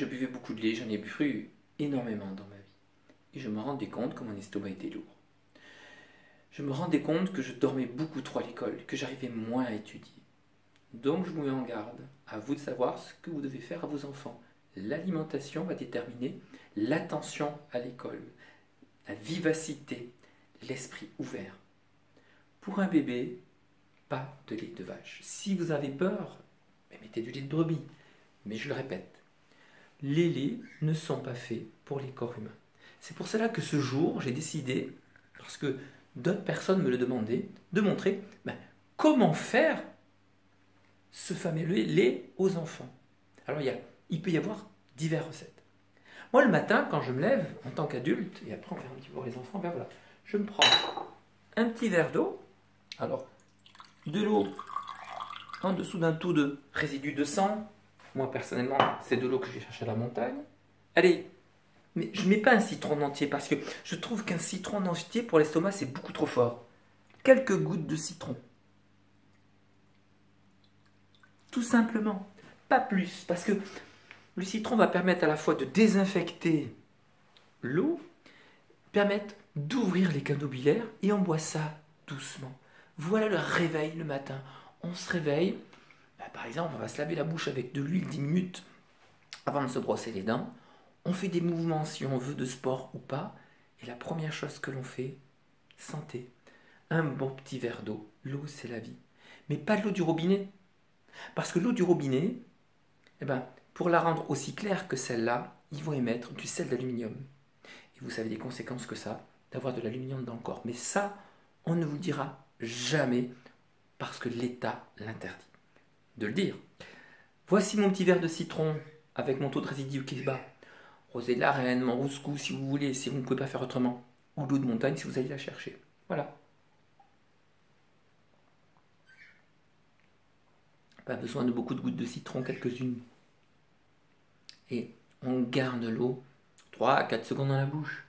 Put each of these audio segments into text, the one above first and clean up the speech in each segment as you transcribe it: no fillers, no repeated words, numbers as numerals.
je buvais beaucoup de lait, j'en ai bu énormément dans ma vie. Et je me rendais compte que mon estomac était lourd. Je me rendais compte que je dormais beaucoup trop à l'école, que j'arrivais moins à étudier. Donc je vous mets en garde, à vous de savoir ce que vous devez faire à vos enfants. L'alimentation va déterminer l'attention à l'école, la vivacité, l'esprit ouvert. Pour un bébé, pas de lait de vache. Si vous avez peur, mettez du lait de brebis. Mais je le répète, les laits ne sont pas faits pour les corps humains. C'est pour cela que ce jour, j'ai décidé, parce que d'autres personnes me le demandaient, de montrer comment faire ce fameux lait aux enfants. Alors il peut y avoir diverses recettes. Moi le matin, quand je me lève en tant qu'adulte, et après on va faire un petit peu pour les enfants, voilà, je me prends un petit verre d'eau, alors de l'eau en dessous d'un tout de résidus de sang. Moi personnellement, c'est de l'eau que je vais chercher à la montagne. Allez, mais je ne mets pas un citron entier parce que je trouve qu'un citron entier pour l'estomac c'est beaucoup trop fort. Quelques gouttes de citron. Tout simplement, pas plus, parce que le citron va permettre à la fois de désinfecter l'eau, permettre d'ouvrir les canaux biliaires, et on boit ça doucement. Voilà le réveil le matin. On se réveille, par exemple, on va se laver la bouche avec de l'huile 10 minutes avant de se brosser les dents. On fait des mouvements, si on veut, de sport ou pas, et la première chose que l'on fait, santé. Un bon petit verre d'eau. L'eau, c'est la vie. Mais pas de l'eau du robinet. Parce que l'eau du robinet, pour la rendre aussi claire que celle-là, ils vont émettre du sel d'aluminium. Et vous savez les conséquences que ça, d'avoir de l'aluminium dans le corps. Mais ça, on ne vous le dira jamais, parce que l'État l'interdit de le dire. Voici mon petit verre de citron, avec mon taux de résidu qui est bas. Rosée de la Reine, Monrouscou, si vous voulez, si vous ne pouvez pas faire autrement. Ou l'eau de montagne, si vous allez la chercher. Voilà. Pas besoin de beaucoup de gouttes de citron, quelques-unes. Et on garde l'eau 3 à 4 secondes dans la bouche.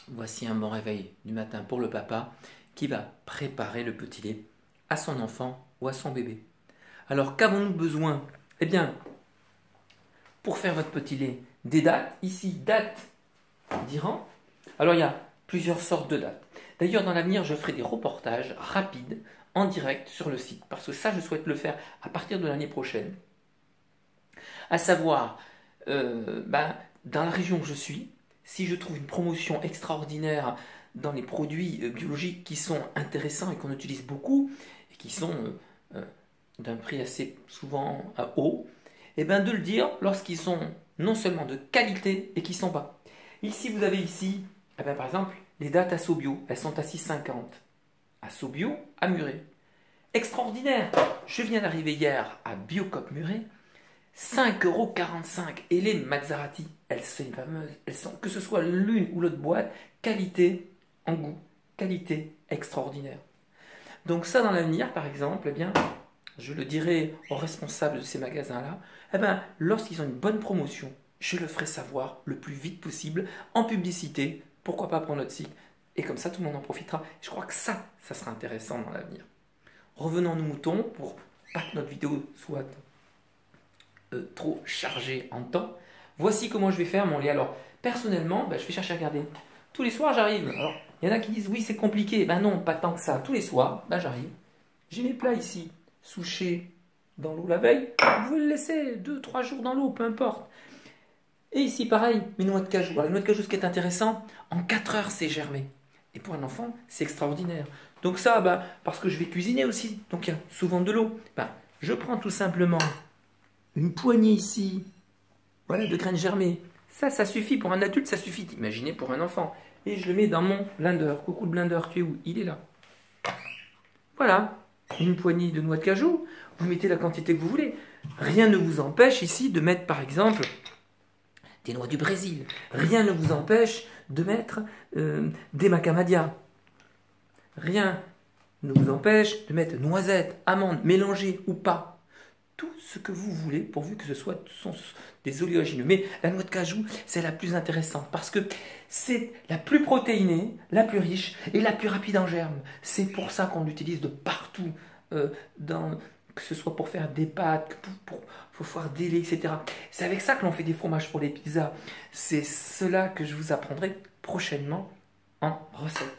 Voici un bon réveil du matin pour le papa qui va préparer le petit lait à son enfant ou à son bébé. Alors qu'avons-nous besoin? Eh bien, pour faire votre petit lait, des dattes. Ici, dattes d'Iran. Alors il y a plusieurs sortes de dattes. D'ailleurs, dans l'avenir, je ferai des reportages rapides en direct sur le site, parce que ça, je souhaite le faire à partir de l'année prochaine. À savoir, dans la région où je suis, si je trouve une promotion extraordinaire dans les produits biologiques qui sont intéressants et qu'on utilise beaucoup, et qui sont d'un prix assez souvent haut, et de le dire lorsqu'ils sont non seulement de qualité et qui sont bas. Ici, vous avez ici, par exemple, les dattes Asso Bio, elles sont à 6,50. Asso Bio à Muret. Extraordinaire! Je viens d'arriver hier à Biocop Muret, 5,45 €. Et les Mazzarati, elles sont fameuses. Elles sont, que ce soit l'une ou l'autre boîte, qualité en goût, qualité extraordinaire. Donc ça, dans l'avenir, par exemple, je le dirai aux responsables de ces magasins-là, lorsqu'ils ont une bonne promotion, je le ferai savoir le plus vite possible en publicité, pourquoi pas pour notre site, et comme ça tout le monde en profitera. Je crois que ça sera intéressant dans l'avenir. Revenons à nos moutons pour pas que notre vidéo soit trop chargée en temps. Voici comment je vais faire mon lait. Alors personnellement, je vais chercher à regarder. Tous les soirs j'arrive. Alors il y en a qui disent oui c'est compliqué. Non, pas tant que ça. Tous les soirs, j'arrive. J'ai mes plats ici, souchés dans l'eau la veille. Vous pouvez le laisser 2-3 jours dans l'eau, peu importe. Et ici pareil, mes noix de cajou. Alors les noix de cajou, ce qui est intéressant, en 4 heures c'est germé. Et pour un enfant, c'est extraordinaire. Donc ça, parce que je vais cuisiner aussi, donc il y a souvent de l'eau. Je prends tout simplement une poignée ici, voilà, de graines germées. Ça suffit pour un adulte, ça suffit. Imaginez pour un enfant. Et je le mets dans mon blender. Coucou le blender, tu es où? Il est là. Voilà, une poignée de noix de cajou. Vous mettez la quantité que vous voulez. Rien ne vous empêche ici de mettre, par exemple, des noix du Brésil. Rien ne vous empêche de mettre des macadamias. Rien ne vous empêche de mettre noisettes, amandes, mélangées ou pas. Tout ce que vous voulez, pourvu que ce soit des oléagineux. Mais la noix de cajou, c'est la plus intéressante parce que c'est la plus protéinée, la plus riche et la plus rapide en germe. C'est pour ça qu'on l'utilise de partout, que ce soit pour faire des pâtes, pour faire des laits, etc. C'est avec ça que l'on fait des fromages pour les pizzas. C'est cela que je vous apprendrai prochainement en recette.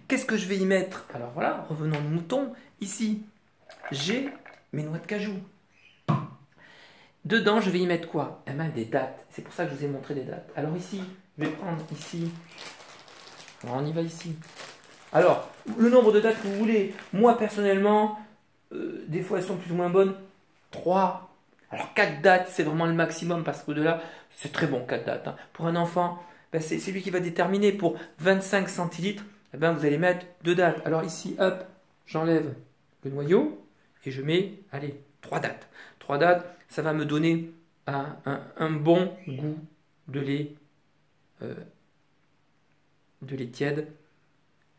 Qu'est-ce que je vais y mettre? Alors voilà, revenons au mouton. Ici, j'ai mes noix de cajou. Dedans, je vais y mettre quoi? Eh bien, des dattes. C'est pour ça que je vous ai montré des dattes. Alors ici, je vais prendre ici. Alors on y va ici. Alors, le nombre de dattes que vous voulez. Moi, personnellement, des fois, elles sont plus ou moins bonnes. 3. Alors 4 dattes, c'est vraiment le maximum parce qu'au-delà, c'est très bon 4 dattes. Hein. Pour un enfant, ben, c'est lui qui va déterminer. Pour 25 centilitres, eh ben, vous allez mettre 2 dattes. Alors ici, hop, j'enlève le noyau et je mets, allez, 3 dattes. 3 dattes, ça va me donner un bon goût de lait tiède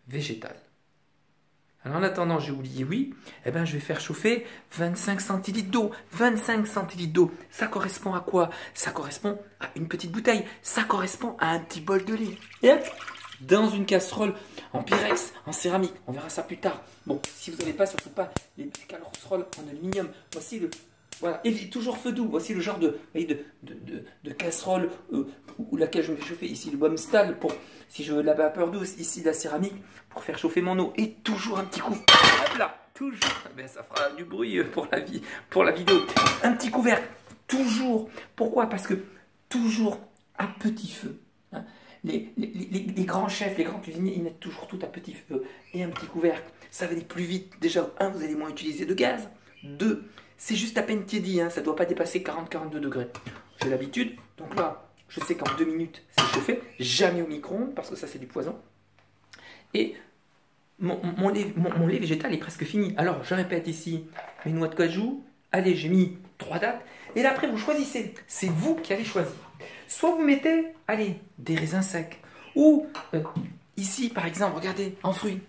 végétal. Alors en attendant, j'ai oublié, oui, eh ben, je vais faire chauffer 25 centilitres d'eau. 25 centilitres d'eau, ça correspond à quoi? Ça correspond à une petite bouteille. Ça correspond à un petit bol de lait. Et hop, dans une casserole en pyrex, en céramique. On verra ça plus tard. Bon, si vous n'avez pas, surtout pas les casseroles en aluminium. Voici le... Voilà, et toujours feu doux. Voici le genre de casserole où laquelle je me fais chauffer. Ici, le Bombstal, pour si je veux de la vapeur douce. Ici, la céramique, pour faire chauffer mon eau. Et toujours un petit coup. Hop là, toujours. Ben, ça fera du bruit pour la vidéo. Un petit couvercle, toujours. Pourquoi? Parce que toujours à petit feu. Hein. Les grands chefs, les grands cuisiniers, ils mettent toujours tout à petit feu. Et un petit couvercle, ça va aller plus vite. Déjà, 1, vous allez moins utiliser de gaz. 2, c'est juste à peine tiédi, hein, ça ne doit pas dépasser 40-42 degrés. J'ai l'habitude, donc là, je sais qu'en 2 minutes, c'est chauffé. Jamais au micro-ondes, parce que ça, c'est du poison. Et mon lait végétal est presque fini. Alors, je répète ici, mes noix de cajou. Allez, j'ai mis 3 dattes. Et là, après, vous choisissez. C'est vous qui allez choisir. Soit vous mettez, allez, des raisins secs. Ou, ici, par exemple, regardez, en fruits,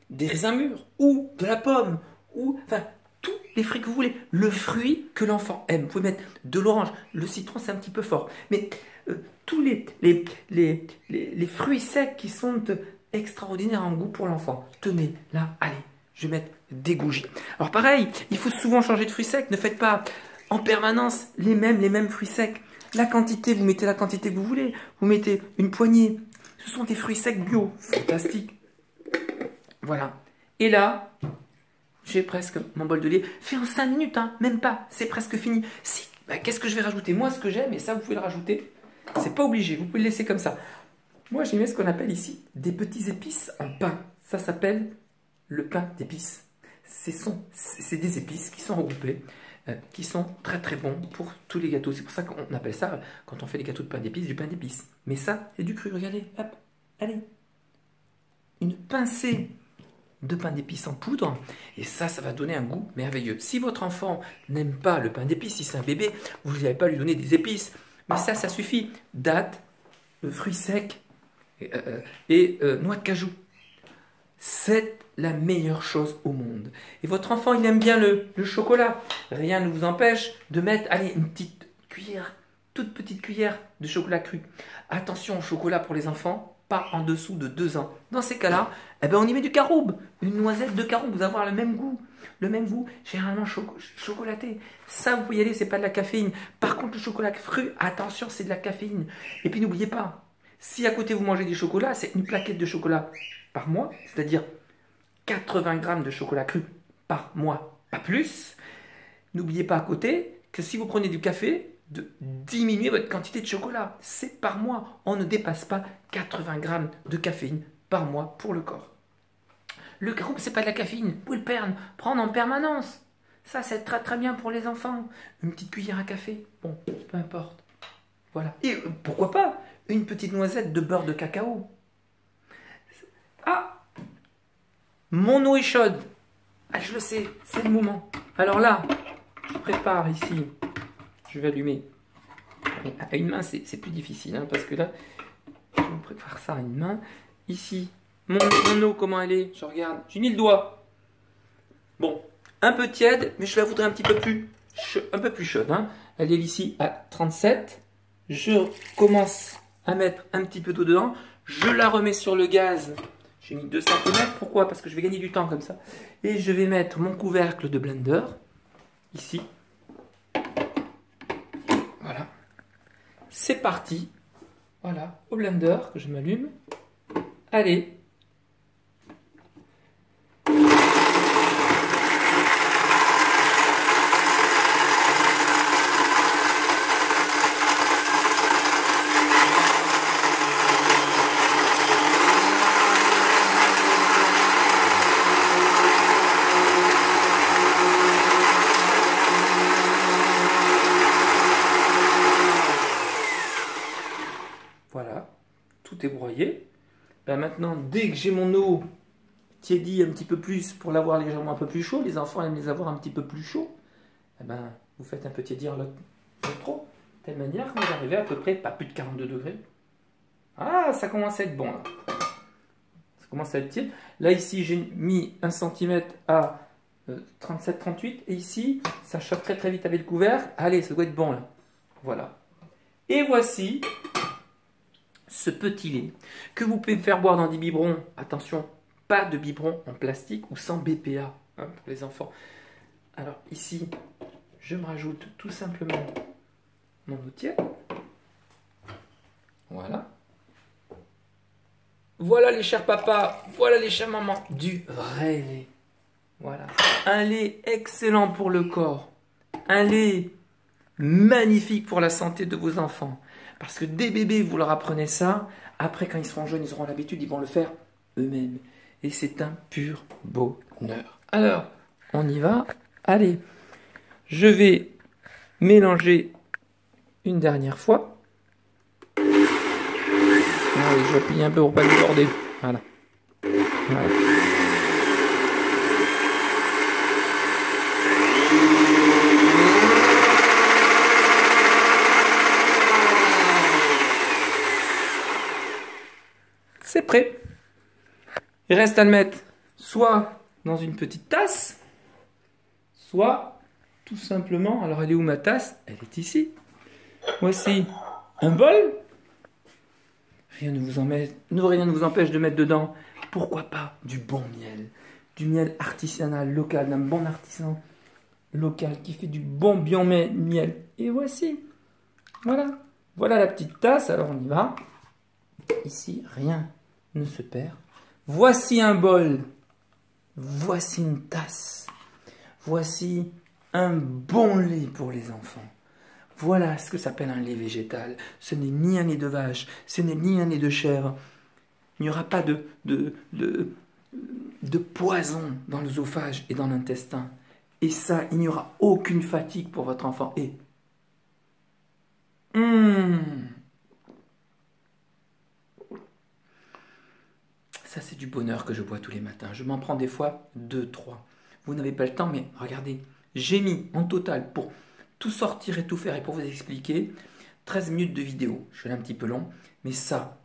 des raisins mûrs. Ou de la pomme. Ou, enfin... tous les fruits que vous voulez, le fruit que l'enfant aime. Vous pouvez mettre de l'orange, le citron c'est un petit peu fort, mais tous les fruits secs qui sont extraordinaires en goût pour l'enfant. Tenez, là, allez, je vais mettre des goujis. Alors pareil, il faut souvent changer de fruits secs, ne faites pas en permanence les mêmes fruits secs. La quantité, vous mettez la quantité que vous voulez, vous mettez une poignée. Ce sont des fruits secs bio, fantastique. Voilà. Et là... j'ai presque mon bol de lait fait en 5 minutes, hein, même pas, c'est presque fini. Si, bah, qu'est-ce que je vais rajouter? Moi, ce que j'aime, et ça, vous pouvez le rajouter, c'est pas obligé, vous pouvez le laisser comme ça. Moi, j'y mets ce qu'on appelle ici des petits épices en pain. Ça s'appelle le pain d'épices. C'est des épices qui sont regroupées, qui sont très très bons pour tous les gâteaux. C'est pour ça qu'on appelle ça, quand on fait des gâteaux de pain d'épices, du pain d'épices. Mais ça, c'est du cru, regardez, hop, allez. Une pincée de pain d'épices en poudre, et ça va donner un goût merveilleux. Si votre enfant n'aime pas le pain d'épices, si c'est un bébé, vous n'allez pas lui donner des épices, mais ça suffit. Dattes, fruits secs et noix de cajou. C'est la meilleure chose au monde. Et votre enfant, il aime bien le chocolat. Rien ne vous empêche de mettre, allez, une petite cuillère, toute petite cuillère de chocolat cru. Attention au chocolat pour les enfants, pas en dessous de 2 ans. Dans ces cas-là, eh ben on y met du caroube, une noisette de caroube, vous allez avoir le même goût, généralement chocolaté. Ça, vous pouvez y aller, c'est pas de la caféine. Par contre, le chocolat cru, attention, c'est de la caféine. Et puis n'oubliez pas, si à côté vous mangez du chocolat, c'est une plaquette de chocolat par mois, c'est-à-dire 80 grammes de chocolat cru par mois, pas plus. N'oubliez pas à côté que si vous prenez du café, de diminuer votre quantité de chocolat. C'est par mois. On ne dépasse pas 80 grammes de caféine par mois pour le corps. Le caroube, c'est pas de la caféine. Vous pouvez le prendre en permanence. Ça, c'est très très bien pour les enfants. Une petite cuillère à café. Bon, peu importe. Voilà. Et pourquoi pas une petite noisette de beurre de cacao. Ah, mon eau est chaude. Ah, je le sais, c'est le moment. Alors là, je prépare ici. Je vais allumer. À une main, c'est plus difficile, hein, parce que là, je vous prépare ça à une main. Ici, mon eau, comment elle est? Je regarde. J'ai mis le doigt. Bon, un peu tiède, mais je la voudrais un petit peu plus, chaude. Hein. Elle est ici à 37. Je commence à mettre un petit peu d'eau dedans. Je la remets sur le gaz. J'ai mis 2 cm. Pourquoi? Parce que je vais gagner du temps comme ça. Et je vais mettre mon couvercle de blender. ici. Voilà. C'est parti. Voilà, au blender que je m'allume. Allez. Voilà, tout est broyé. Ben maintenant, dès que j'ai mon eau tiédie un petit peu plus pour l'avoir légèrement un peu plus chaud, les enfants aiment les avoir un petit peu plus chaud, eh ben, vous faites un peu tiédir l'autre trop, de telle manière que vous arrivez à peu près, pas plus de 42 degrés. Ah, ça commence à être bon là. Ça commence à être tiède. Là, ici, j'ai mis 1 cm à 37-38 et ici, ça chauffe très très vite avec le couvercle. Allez, ça doit être bon là. Voilà. Et voici ce petit lait que vous pouvez faire boire dans des biberons. Attention, pas de biberon en plastique ou sans BPA hein, pour les enfants. Alors ici, je me rajoute tout simplement mon eau tiède. Voilà. Voilà les chers papas, voilà les chers mamans, du vrai lait. Voilà. Un lait excellent pour le corps. Un lait magnifique pour la santé de vos enfants. Parce que des bébés, vous leur apprenez ça. Après, quand ils seront jeunes, ils auront l'habitude, ils vont le faire eux-mêmes. Et c'est un pur bonheur. Alors, on y va. Allez, je vais mélanger une dernière fois. Allez, je vais plier un peu pour pas déborder. Voilà. Voilà. C'est prêt. Il reste à le mettre soit dans une petite tasse, soit tout simplement, alors elle est où ma tasse? Elle est ici. Voici un bol. Rien ne vous empêche de mettre dedans, pourquoi pas, du bon miel. Du miel artisanal, local, d'un bon artisan local qui fait du bon bien miel. Et voici, voilà. Voilà la petite tasse, alors on y va. Ici, rien ne se perd. Voici un bol. Voici une tasse. Voici un bon lait pour les enfants. Voilà ce que s'appelle un lait végétal. Ce n'est ni un lait de vache, ce n'est ni un lait de chèvre. Il n'y aura pas de poison dans l'œsophage et dans l'intestin. Et ça, il n'y aura aucune fatigue pour votre enfant. Et ça, c'est du bonheur que je bois tous les matins. Je m'en prends des fois 2, 3. Vous n'avez pas le temps, mais regardez, j'ai mis en total pour tout sortir et tout faire et pour vous expliquer 13 minutes de vidéo. Je suis un petit peu long, mais ça,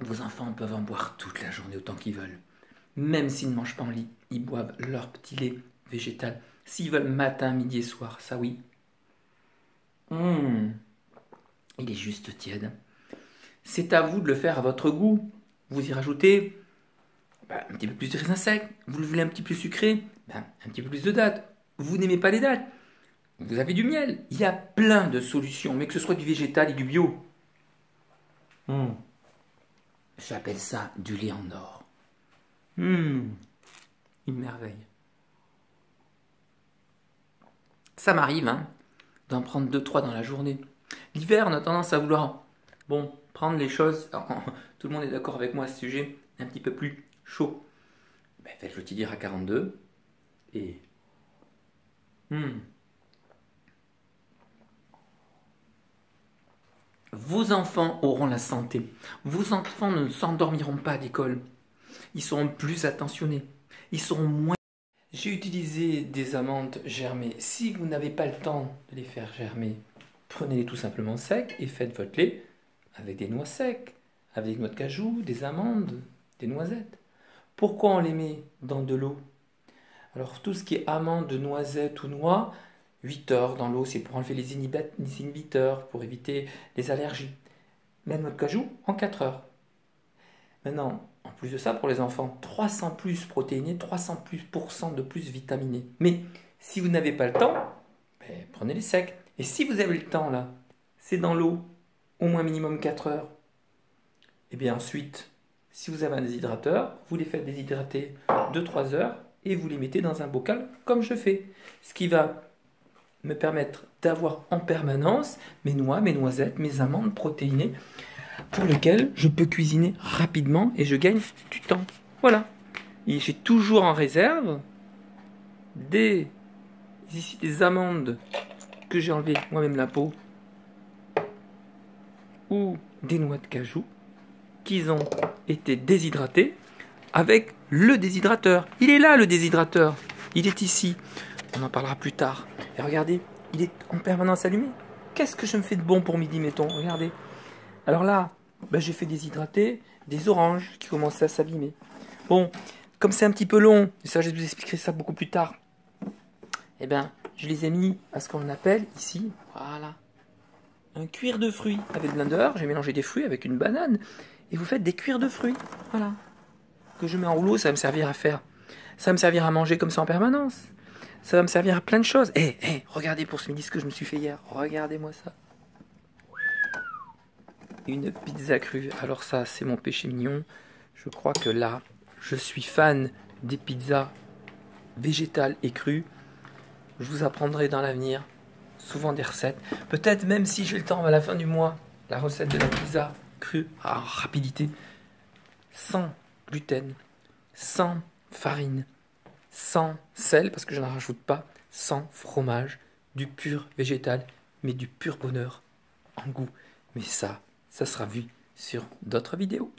vos enfants peuvent en boire toute la journée autant qu'ils veulent. Même s'ils ne mangent pas en lit, ils boivent leur petit lait végétal. S'ils veulent matin, midi et soir, ça oui. Il est juste tiède. C'est à vous de le faire à votre goût. Vous y rajoutez un petit peu plus de raisins secs. Vous le voulez un petit peu sucré, un petit peu plus de dattes. Vous n'aimez pas les dattes, vous avez du miel. Il y a plein de solutions, mais que ce soit du végétal et du bio. J'appelle ça du lait en or. Une merveille. Ça m'arrive d'en prendre 2-3 dans la journée. L'hiver, on a tendance à vouloir prendre les choses, tout le monde est d'accord avec moi à ce sujet, un petit peu plus chaud. Faites-le tiédir à 42 et vos enfants auront la santé. Vos enfants ne s'endormiront pas à l'école. Ils seront plus attentionnés. Ils seront moins... J'ai utilisé des amandes germées. Si vous n'avez pas le temps de les faire germer, prenez-les tout simplement secs et faites votre lait avec des noix secs, avec des noix de cajou, des amandes, des noisettes. Pourquoi on les met dans de l'eau? Alors tout ce qui est amandes, noisettes ou noix, 8 heures dans l'eau, c'est pour enlever les inhibiteurs, pour éviter les allergies. La noix de cajou, en 4 heures. Maintenant, en plus de ça pour les enfants, 300 plus protéinés, 300 plus % de plus vitaminés. Mais si vous n'avez pas le temps, ben, prenez les secs. Et si vous avez le temps là, c'est dans l'eau, au moins minimum 4 heures. Et bien ensuite, si vous avez un déshydrateur, vous les faites déshydrater 2-3 heures et vous les mettez dans un bocal comme je fais. Ce qui va me permettre d'avoir en permanence mes noix, mes noisettes, mes amandes protéinées pour lesquelles je peux cuisiner rapidement et je gagne du temps. Voilà. Et j'ai toujours en réserve des amandes que j'ai enlevées moi-même la peau ou des noix de cajou qui ont été déshydratées avec le déshydrateur. Il est là le déshydrateur. Il est ici. On en parlera plus tard. Et regardez, il est en permanence allumé. Qu'est-ce que je me fais de bon pour midi, mettons? Regardez. Alors là, ben, j'ai fait déshydrater des oranges qui commençaient à s'abîmer. Bon, comme c'est un petit peu long, et ça je vous expliquerai ça beaucoup plus tard, eh bien, je les ai mis à ce qu'on appelle ici, voilà, un cuir de fruits avec le blender. J'ai mélangé des fruits avec une banane. Et vous faites des cuirs de fruits, voilà, que je mets en rouleau. Ça va me servir à faire, ça va me servir à manger comme ça en permanence. Ça va me servir à plein de choses. Regardez pour ce midi ce que je me suis fait hier. Regardez-moi ça. Une pizza crue. Alors ça, c'est mon péché mignon. Je crois que là, je suis fan des pizzas végétales et crues. Je vous apprendrai dans l'avenir souvent des recettes. Peut-être même si j'ai le temps à la fin du mois, la recette de la pizza crue à rapidité. Sans gluten, sans farine, sans sel, parce que je n'en rajoute pas, sans fromage, du pur végétal, mais du pur bonheur en goût. Mais ça sera vu sur d'autres vidéos.